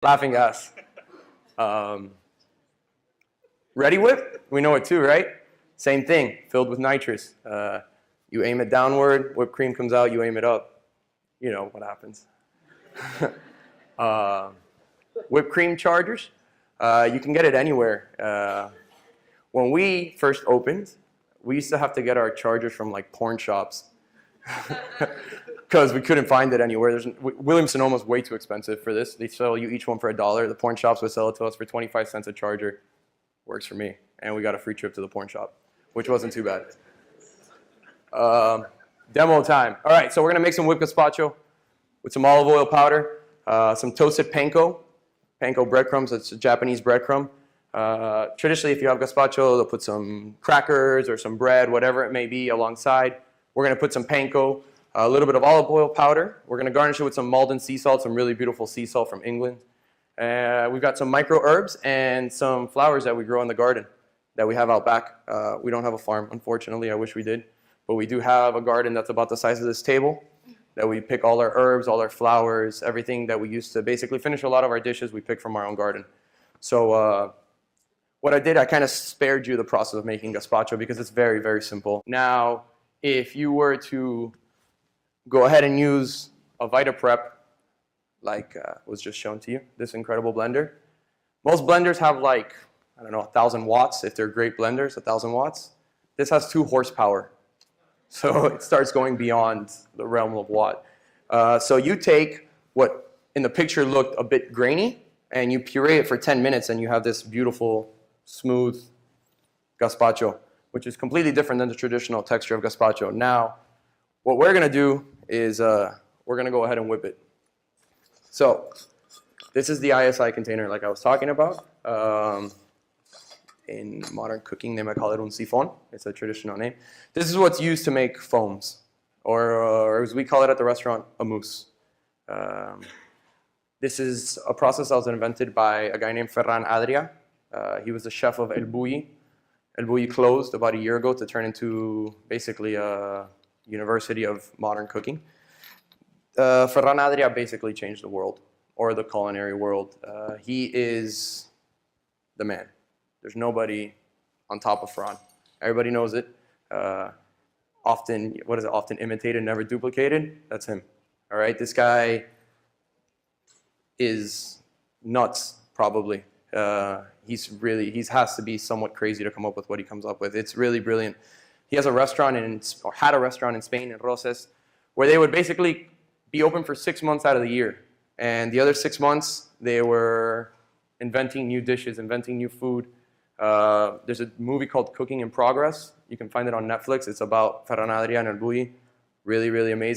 Laughing gas. Ready whip? We know it too, right? Same thing, filled with nitrous. You aim it downward, whipped cream comes out, you aim it up. You know what happens. Whipped cream chargers, you can get it anywhere. When we first opened, we used to have to get our chargers from like porn shops because we couldn't find it anywhere. Williams-Sonoma is way too expensive for this. They sell you each one for $1. The porn shops would sell it to us for 25 cents a charger. Works for me. And we got a free trip to the porn shop, which wasn't too bad. Demo time. All right, so we're going to make some whipped gazpacho with some olive oil powder, some toasted panko. Panko breadcrumbs, it's a Japanese breadcrumb. Traditionally, if you have gazpacho, they'll put some crackers or some bread, whatever it may be, alongside. We're going to put some panko, a little bit of olive oil powder. We're going to garnish it with some Malden sea salt, some really beautiful sea salt from England. We've got some micro herbs and some flowers that we grow in the garden that we have out back. We don't have a farm, unfortunately. I wish we did. But we do have a garden that's about the size of this table that we pick all our herbs, all our flowers, everything that we use to basically finish a lot of our dishes we pick from our own garden. So what I did, I kind of spared you the process of making gazpacho because it's very, very simple. Now, if you were to go ahead and use a VitaPrep, like was just shown to you, this incredible blender. Most blenders have like, I don't know, 1,000 watts. If they're great blenders, 1,000 watts. This has 2 horsepower. So it starts going beyond the realm of watt. So you take what in the picture looked a bit grainy, and you puree it for 10 minutes, and you have this beautiful, smooth gazpacho, which is completely different than the traditional texture of gazpacho. Now, what we're going to do is we're going to go ahead and whip it. So this is the ISI container like I was talking about. In modern cooking, they might call it un sifon. It's a traditional name. This is what's used to make foams, or as we call it at the restaurant, a mousse. This is a process that was invented by a guy named Ferran Adrià. He was the chef of El Bulli. El Bulli closed about a year ago to turn into basically a university of modern cooking. Ferran Adrià basically changed the world, or the culinary world. He is the man. There's nobody on top of Ferran. Everybody knows it. Often, what is it? Often imitated, never duplicated. That's him. All right, this guy is nuts, probably. He has to be somewhat crazy to come up with what he comes up with. It's really brilliant. He has a restaurant or had a restaurant in Spain, in Roses, where they would basically be open for 6 months out of the year. And the other 6 months, they were inventing new dishes, inventing new food. There's a movie called Cooking in Progress. You can find it on Netflix. It's about Ferran Adrià and El Bulli. Really, really amazing.